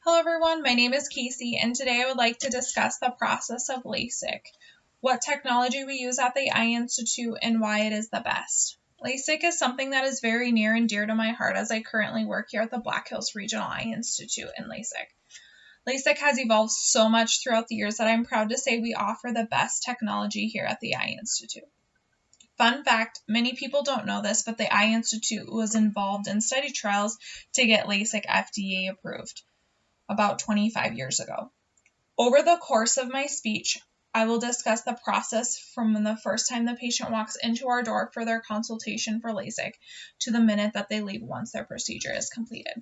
Hello everyone, my name is Casey and today I would like to discuss the process of Lasik, what technology we use at the Eye Institute, and why it is the best. Lasik is something that is very near and dear to my heart as I currently work here at the Black Hills Regional Eye Institute in Lasik. Lasik has evolved so much throughout the years that I'm proud to say we offer the best technology here at the Eye Institute. Fun fact, many people don't know this, but the Eye Institute was involved in study trials to get Lasik FDA approved about 25 years ago. Over the course of my speech, I will discuss the process from the first time the patient walks into our door for their consultation for Lasik to the minute that they leave once their procedure is completed.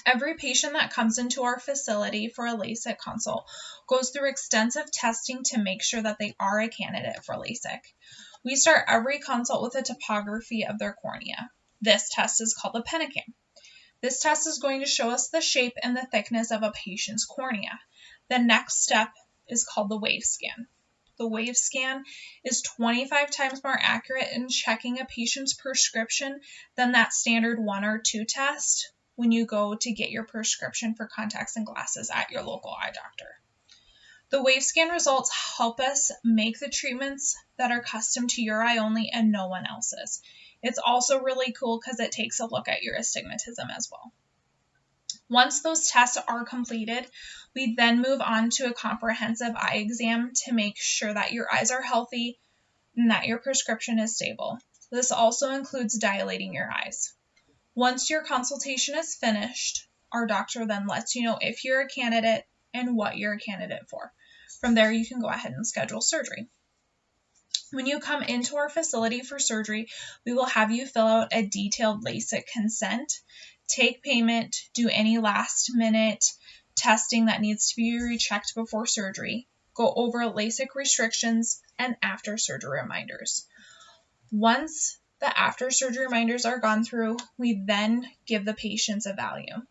Every patient that comes into our facility for a Lasik consult goes through extensive testing to make sure that they are a candidate for Lasik. We start every consult with a topography of their cornea. This test is called the Pentagram. This test is going to show us the shape and the thickness of a patient's cornea. The next step is called the wave scan. The wave scan is 25 times more accurate in checking a patient's prescription than that standard 1 or 2 test when you go to get your prescription for contacts and glasses at your local eye doctor. The wave scan results help us make the treatments that are custom to your eye only and no one else's. It's also really cool because it takes a look at your astigmatism as well. Once those tests are completed, we then move on to a comprehensive eye exam to make sure that your eyes are healthy and that your prescription is stable. This also includes dilating your eyes. Once your consultation is finished, our doctor then lets you know if you're a candidate and what you're a candidate for. From there, you can go ahead and schedule surgery. When you come into our facility for surgery, we will have you fill out a detailed Lasik consent, take payment, do any last-minute testing that needs to be rechecked before surgery, go over Lasik restrictions, and after-surgery reminders. Once the after-surgery reminders are gone through, we then give the patients a Valium.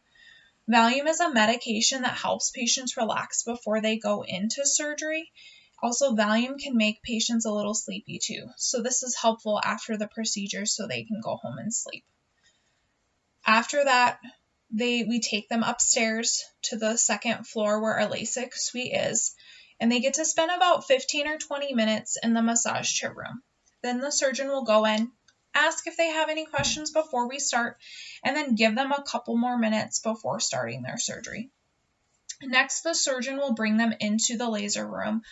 Valium is a medication that helps patients relax before they go into surgery. Also, Valium can make patients a little sleepy too, so this is helpful after the procedure so they can go home and sleep. After that, we take them upstairs to the second floor where our Lasik suite is, and they get to spend about 15 or 20 minutes in the massage chair room. Then the surgeon will go in, ask if they have any questions before we start, and then give them a couple more minutes before starting their surgery. Next, the surgeon will bring them into the laser room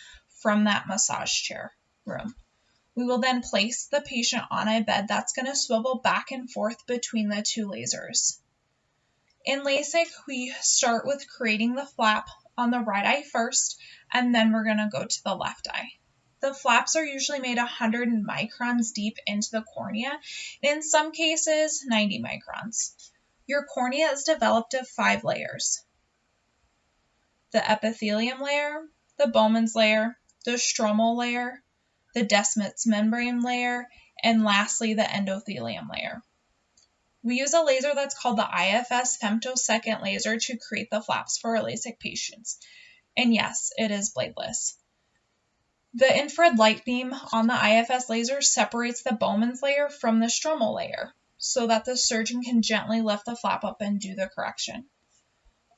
from that massage chair room. We will then place the patient on a bed that's going to swivel back and forth between the two lasers. In Lasik, we start with creating the flap on the right eye first, and then we're going to go to the left eye. The flaps are usually made 100 microns deep into the cornea, and in some cases, 90 microns. Your cornea is developed of 5 layers: the epithelium layer, the Bowman's layer, the stromal layer, the Descemet's membrane layer, and lastly, the endothelium layer. We use a laser that's called the IFS femtosecond laser to create the flaps for our Lasik patients. And yes, it is bladeless. The infrared light beam on the IFS laser separates the Bowman's layer from the stromal layer so that the surgeon can gently lift the flap up and do the correction.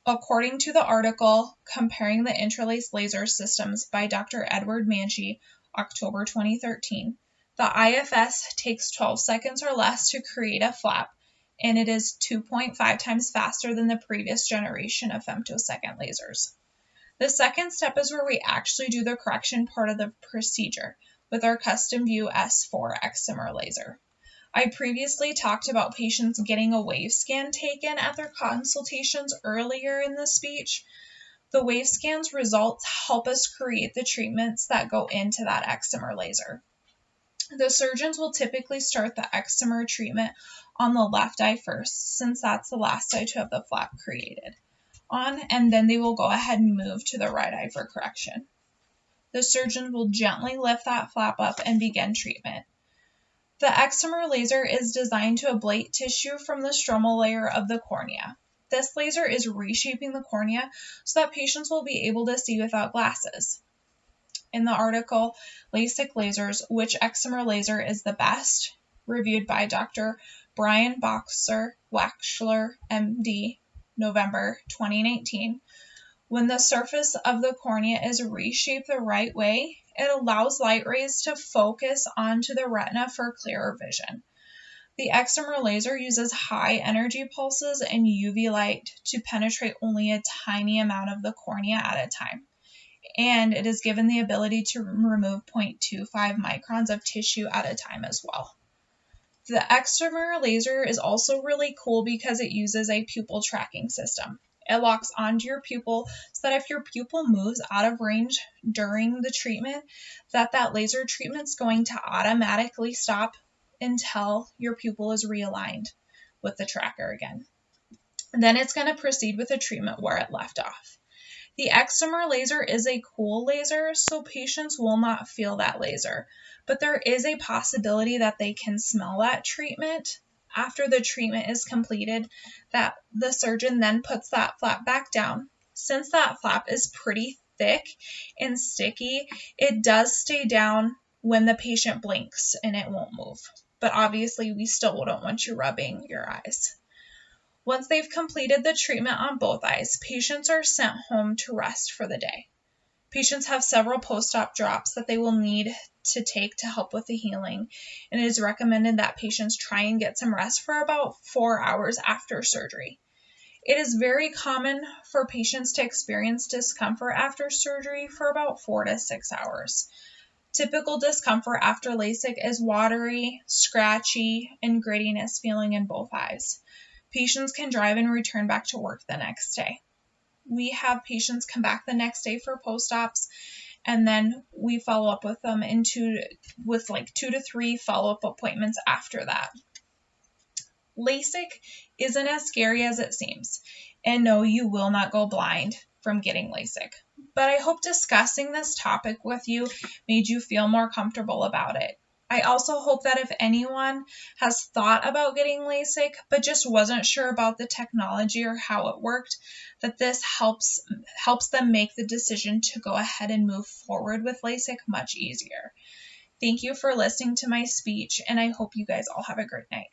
According to the article Comparing the Interlaced Laser Systems by Dr. Edward Manchi, October 2013, the IFS takes 12 seconds or less to create a flap, and it is 2.5 times faster than the previous generation of femtosecond lasers. The second step is where we actually do the correction part of the procedure with our Custom View S4 excimer laser. I previously talked about patients getting a wave scan taken at their consultations earlier in the speech. The wave scan's results help us create the treatments that go into that excimer laser. The surgeons will typically start the excimer treatment on the left eye first, since that's the last eye to have the flap created on, and then they will go ahead and move to the right eye for correction. The surgeon will gently lift that flap up and begin treatment. The excimer laser is designed to ablate tissue from the stromal layer of the cornea. This laser is reshaping the cornea so that patients will be able to see without glasses. In the article, Lasik Lasers, Which Excimer Laser is the Best?, reviewed by Dr. Brian Boxer Waxler, MD, November 2019. When the surface of the cornea is reshaped the right way, it allows light rays to focus onto the retina for clearer vision. The excimer laser uses high energy pulses and UV light to penetrate only a tiny amount of the cornea at a time, and it is given the ability to remove 0.25 microns of tissue at a time as well. The excimer laser is also really cool because it uses a pupil tracking system. It locks onto your pupil so that if your pupil moves out of range during the treatment, that laser treatment's going to automatically stop until your pupil is realigned with the tracker again. And then it's going to proceed with the treatment where it left off. The excimer laser is a cool laser, so patients will not feel that laser, but there is a possibility that they can smell that treatment after the treatment is completed, that the surgeon then puts that flap back down. Since that flap is pretty thick and sticky, it does stay down when the patient blinks and it won't move. But obviously we still don't want you rubbing your eyes. Once they've completed the treatment on both eyes, patients are sent home to rest for the day. Patients have several post-op drops that they will need to take to help with the healing, and it is recommended that patients try and get some rest for about 4 hours after surgery. It is very common for patients to experience discomfort after surgery for about 4 to 6 hours. Typical discomfort after LASIK is watery, scratchy, and grittiness feeling in both eyes. Patients can drive and return back to work the next day. We have patients come back the next day for post-ops, and then we follow up with them with like 2 to 3 follow-up appointments after that. LASIK isn't as scary as it seems, and no, you will not go blind from getting LASIK. But I hope discussing this topic with you made you feel more comfortable about it. I also hope that if anyone has thought about getting LASIK but just wasn't sure about the technology or how it worked, that this helps them make the decision to go ahead and move forward with LASIK much easier. Thank you for listening to my speech, and I hope you guys all have a great night.